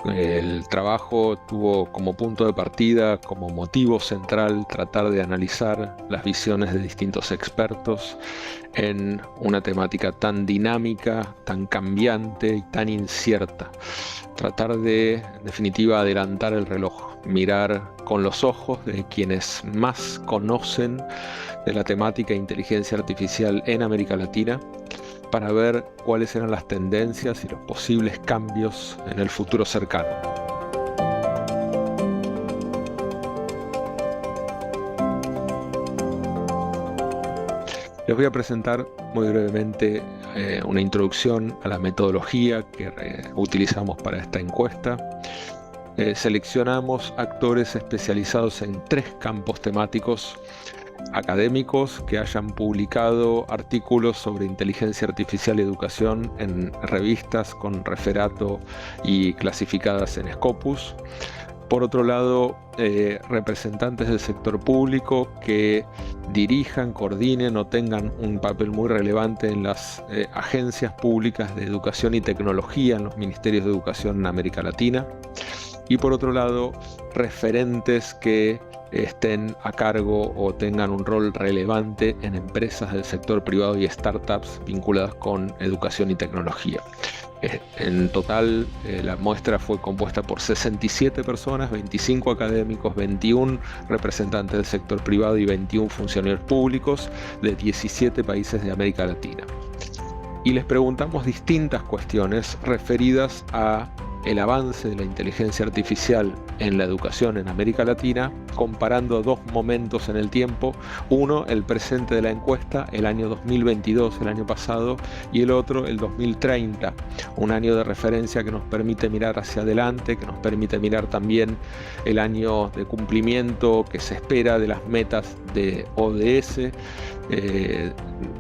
El trabajo tuvo como punto de partida, como motivo central, tratar de analizar las visiones de distintos expertos en una temática tan dinámica, tan cambiante y tan incierta. Tratar de, en definitiva, adelantar el reloj, mirar con los ojos de quienes más conocen de la temática de inteligencia artificial en América Latina, para ver cuáles eran las tendencias y los posibles cambios en el futuro cercano. Les voy a presentar muy brevemente una introducción a la metodología que utilizamos para esta encuesta. Seleccionamos actores especializados en 3 campos temáticos: académicos que hayan publicado artículos sobre inteligencia artificial y educación en revistas con referato y clasificadas en Scopus. Por otro lado, representantes del sector público que dirijan, coordinen o tengan un papel muy relevante en las agencias públicas de educación y tecnología en los ministerios de educación en América Latina. Y por otro lado, referentes que estén a cargo o tengan un rol relevante en empresas del sector privado y startups vinculadas con educación y tecnología. En total, la muestra fue compuesta por 67 personas, 25 académicos, 21 representantes del sector privado y 21 funcionarios públicos de 17 países de América Latina. Y les preguntamos distintas cuestiones referidas a el avance de la inteligencia artificial en la educación en América Latina, comparando 2 momentos en el tiempo: uno, el presente de la encuesta, el año 2022, el año pasado, y el otro, el 2030, un año de referencia que nos permite mirar hacia adelante, que nos permite mirar también el año de cumplimiento que se espera de las metas de ODS,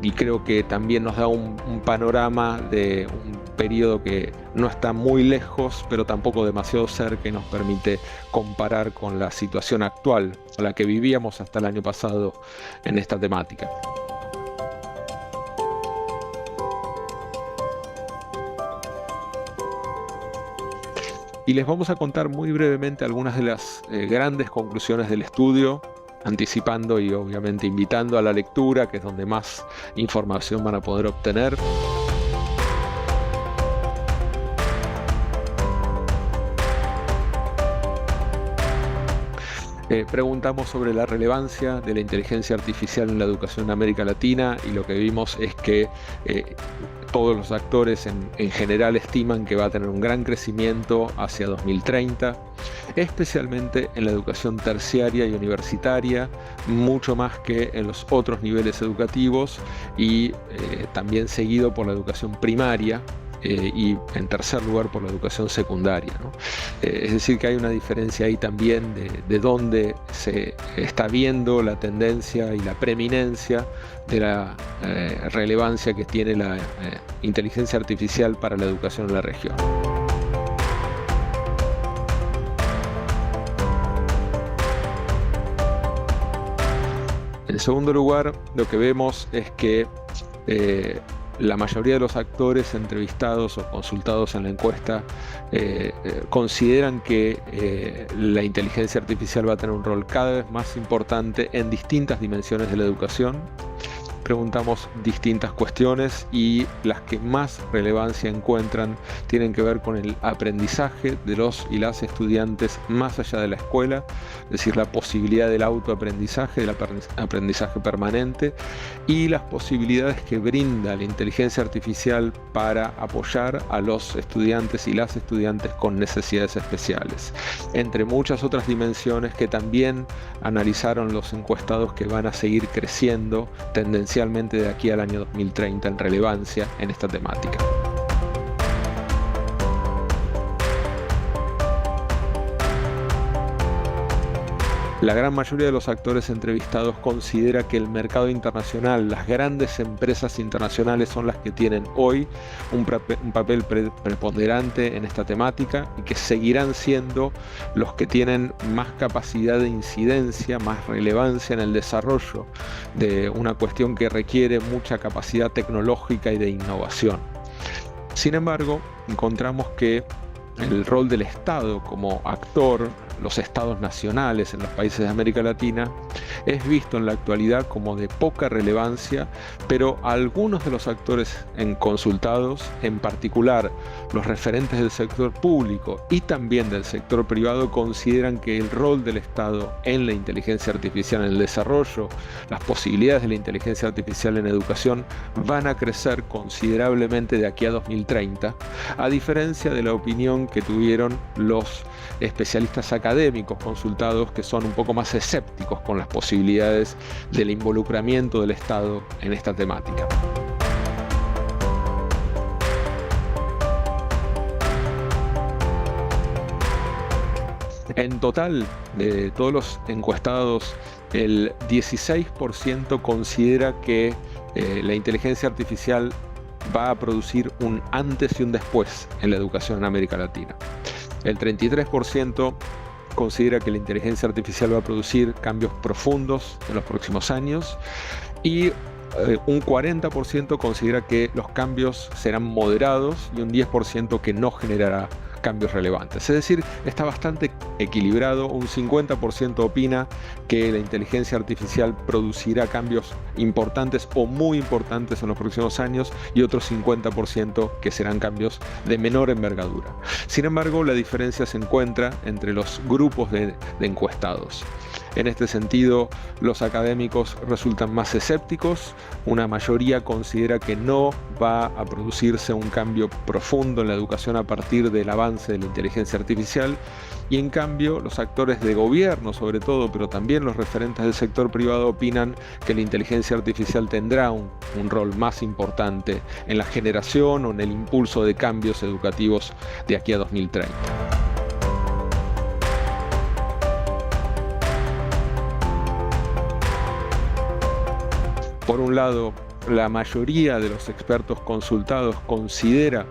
y creo que también nos da un panorama de un periodo que no está muy lejos, pero tampoco demasiado cerca, y nos permite comparar con la situación actual, a la que vivíamos hasta el año pasado en esta temática. Y les vamos a contar muy brevemente algunas de las grandes conclusiones del estudio, anticipando y obviamente invitando a la lectura, que es donde más información van a poder obtener. Preguntamos sobre la relevancia de la inteligencia artificial en la educación en América Latina, y lo que vimos es que todos los actores en general estiman que va a tener un gran crecimiento hacia 2030, especialmente en la educación terciaria y universitaria, mucho más que en los otros niveles educativos, y también seguido por la educación primaria, y en tercer lugar por la educación secundaria, ¿no? Es decir, que hay una diferencia ahí también de dónde se está viendo la tendencia y la preeminencia de la relevancia que tiene la inteligencia artificial para la educación en la región. En segundo lugar, lo que vemos es que la mayoría de los actores entrevistados o consultados en la encuesta consideran que la inteligencia artificial va a tener un rol cada vez más importante en distintas dimensiones de la educación. Preguntamos distintas cuestiones, y las que más relevancia encuentran tienen que ver con el aprendizaje de los y las estudiantes más allá de la escuela, es decir, la posibilidad del autoaprendizaje, del aprendizaje permanente, y las posibilidades que brinda la inteligencia artificial para apoyar a los estudiantes y las estudiantes con necesidades especiales, entre muchas otras dimensiones que también analizaron los encuestados, que van a seguir creciendo tendencialmente de aquí al año 2030 en relevancia en esta temática. La gran mayoría de los actores entrevistados considera que el mercado internacional, las grandes empresas internacionales, son las que tienen hoy un papel preponderante en esta temática, y que seguirán siendo los que tienen más capacidad de incidencia, más relevancia en el desarrollo de una cuestión que requiere mucha capacidad tecnológica y de innovación. Sin embargo, encontramos que el rol del Estado como actor, los estados nacionales en los países de América Latina, es visto en la actualidad como de poca relevancia, pero algunos de los actores consultados, en particular los referentes del sector público y también del sector privado, consideran que el rol del Estado en la inteligencia artificial, en el desarrollo, las posibilidades de la inteligencia artificial en educación van a crecer considerablemente de aquí a 2030, a diferencia de la opinión que tuvieron los especialistas académicos consultados, que son un poco más escépticos con las posibilidades del involucramiento del Estado en esta temática. En total, de todos los encuestados, el 16% considera que la inteligencia artificial va a producir un antes y un después en la educación en América Latina. El 33% considera que la inteligencia artificial va a producir cambios profundos en los próximos años y un 40% considera que los cambios serán moderados y un 10% que no generará cambios relevantes. Es decir, está bastante equilibrado. Un 50% opina que la inteligencia artificial producirá cambios importantes o muy importantes en los próximos años y otro 50% que serán cambios de menor envergadura. Sin embargo, la diferencia se encuentra entre los grupos de encuestados. En este sentido, los académicos resultan más escépticos. Una mayoría considera que no va a producirse un cambio profundo en la educación a partir del avance de la inteligencia artificial, y en cambio los actores de gobierno, sobre todo, pero también los referentes del sector privado, opinan que la inteligencia artificial tendrá un rol más importante en la generación o en el impulso de cambios educativos de aquí a 2030. Por un lado, la mayoría de los expertos consultados considera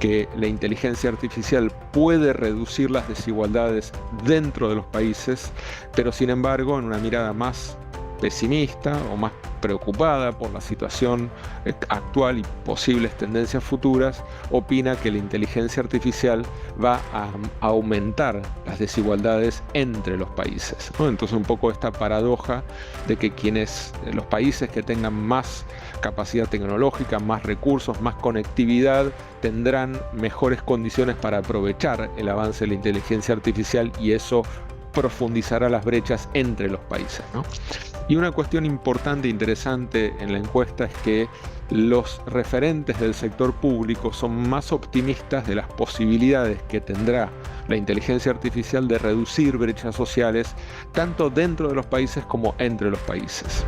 que la inteligencia artificial puede reducir las desigualdades dentro de los países, pero sin embargo, en una mirada más pesimista o más preocupada por la situación actual y posibles tendencias futuras, opina que la inteligencia artificial va a aumentar las desigualdades entre los países, ¿no? Entonces, un poco esta paradoja de que los países que tengan más capacidad tecnológica, más recursos, más conectividad, tendrán mejores condiciones para aprovechar el avance de la inteligencia artificial, y eso profundizará las brechas entre los países, ¿no? Y una cuestión importante e interesante en la encuesta es que los referentes del sector público son más optimistas de las posibilidades que tendrá la inteligencia artificial de reducir brechas sociales, tanto dentro de los países como entre los países.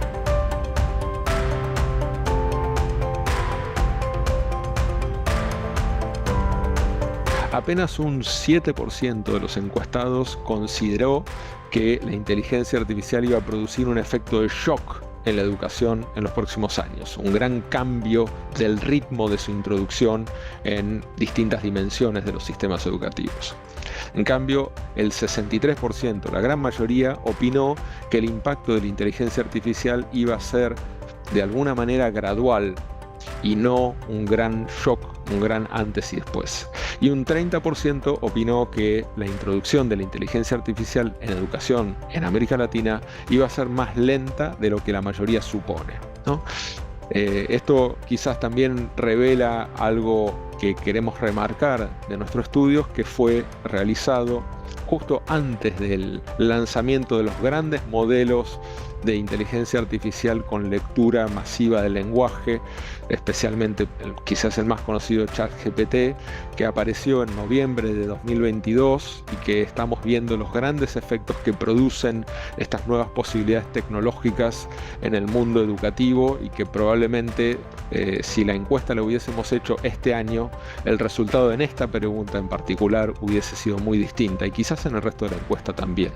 Apenas un 7% de los encuestados consideró que la inteligencia artificial iba a producir un efecto de shock en la educación en los próximos años, un gran cambio del ritmo de su introducción en distintas dimensiones de los sistemas educativos. En cambio, el 63%, la gran mayoría, opinó que el impacto de la inteligencia artificial iba a ser de alguna manera gradual y no un gran shock, un gran antes y después. Y un 30% opinó que la introducción de la inteligencia artificial en educación en América Latina iba a ser más lenta de lo que la mayoría supone, ¿no? Esto quizás también revela algo que queremos remarcar de nuestro estudio, que fue realizado justo antes del lanzamiento de los grandes modelos de inteligencia artificial con lectura masiva del lenguaje, especialmente quizás el más conocido ChatGPT, que apareció en noviembre de 2022 y que estamos viendo los grandes efectos que producen estas nuevas posibilidades tecnológicas en el mundo educativo, y que probablemente si la encuesta la hubiésemos hecho este año, el resultado en esta pregunta en particular hubiese sido muy distinta, y quizás en el resto de la encuesta también.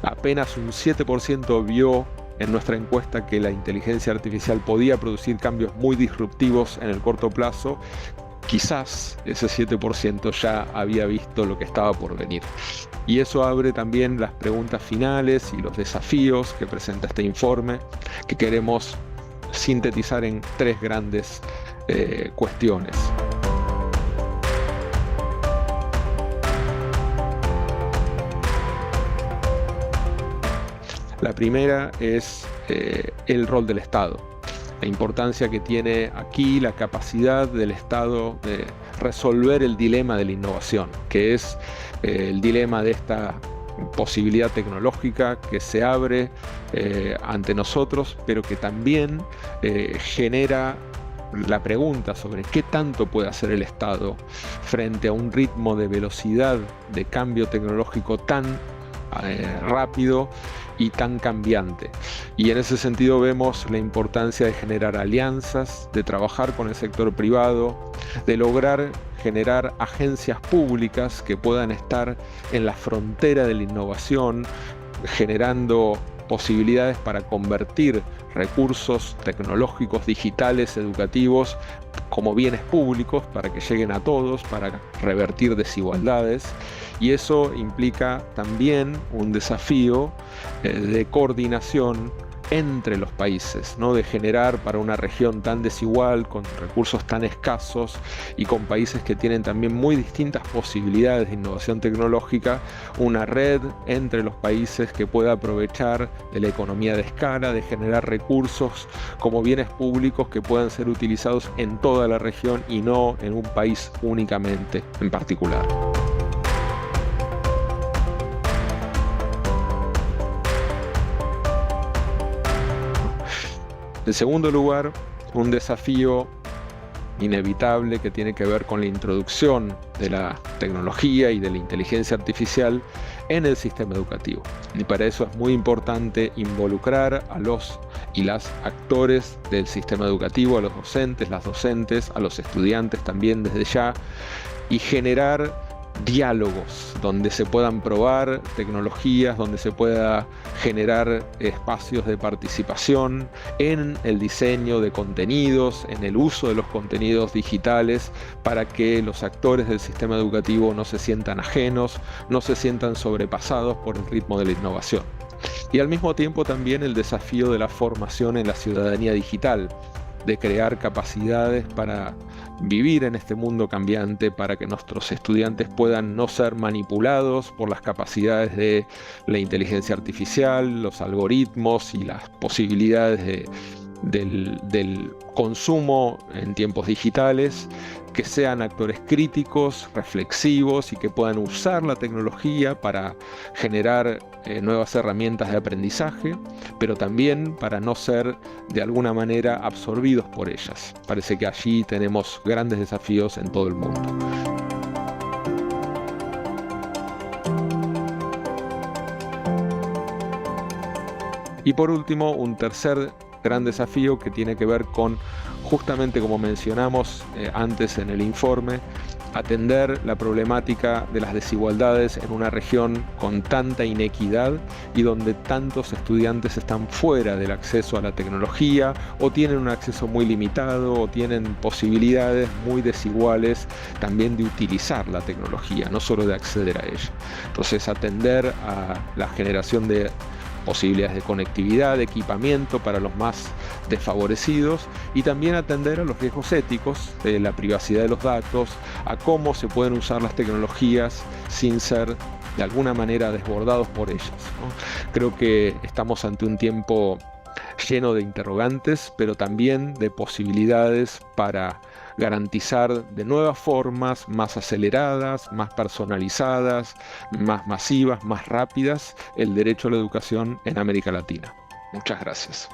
Apenas un 7% vio en nuestra encuesta que la inteligencia artificial podía producir cambios muy disruptivos en el corto plazo. Quizás ese 7% ya había visto lo que estaba por venir. Y eso abre también las preguntas finales y los desafíos que presenta este informe, que queremos sintetizar en tres grandes cuestiones. La primera es el rol del Estado, la importancia que tiene aquí la capacidad del Estado de resolver el dilema de la innovación, que es el dilema de esta posibilidad tecnológica que se abre ante nosotros, pero que también genera la pregunta sobre qué tanto puede hacer el Estado frente a un ritmo de velocidad de cambio tecnológico tan rápido y tan cambiante. Y en ese sentido vemos la importancia de generar alianzas, de trabajar con el sector privado, de lograr generar agencias públicas que puedan estar en la frontera de la innovación, generando posibilidades para convertir recursos tecnológicos, digitales, educativos, como bienes públicos para que lleguen a todos, para revertir desigualdades. Y eso implica también un desafío de coordinación entre los países, ¿no? De generar para una región tan desigual, con recursos tan escasos y con países que tienen también muy distintas posibilidades de innovación tecnológica, una red entre los países que pueda aprovechar de la economía de escala, de generar recursos como bienes públicos que puedan ser utilizados en toda la región y no en un país únicamente en particular. En segundo lugar, un desafío inevitable que tiene que ver con la introducción de la tecnología y de la inteligencia artificial en el sistema educativo. Y para eso es muy importante involucrar a los y las actores del sistema educativo, a los docentes, las docentes, a los estudiantes también desde ya, y generar diálogos donde se puedan probar tecnologías, donde se pueda generar espacios de participación en el diseño de contenidos, en el uso de los contenidos digitales, para que los actores del sistema educativo no se sientan ajenos, no se sientan sobrepasados por el ritmo de la innovación. Y al mismo tiempo también el desafío de la formación en la ciudadanía digital, de crear capacidades para vivir en este mundo cambiante, para que nuestros estudiantes puedan no ser manipulados por las capacidades de la inteligencia artificial, los algoritmos y las posibilidades del consumo en tiempos digitales, que sean actores críticos, reflexivos y que puedan usar la tecnología para generar nuevas herramientas de aprendizaje, pero también para no ser de alguna manera absorbidos por ellas. Parece que allí tenemos grandes desafíos en todo el mundo. Y por último, un tercer gran desafío que tiene que ver con, justamente como mencionamos antes en el informe, atender la problemática de las desigualdades en una región con tanta inequidad y donde tantos estudiantes están fuera del acceso a la tecnología, o tienen un acceso muy limitado, o tienen posibilidades muy desiguales también de utilizar la tecnología, no solo de acceder a ella. Entonces, atender a la generación de posibilidades de conectividad, de equipamiento para los más desfavorecidos, y también atender a los riesgos éticos de la privacidad de los datos, a cómo se pueden usar las tecnologías sin ser de alguna manera desbordados por ellas, ¿no? Creo que estamos ante un tiempo lleno de interrogantes, pero también de posibilidades para garantizar de nuevas formas, más aceleradas, más personalizadas, más masivas, más rápidas, el derecho a la educación en América Latina. Muchas gracias.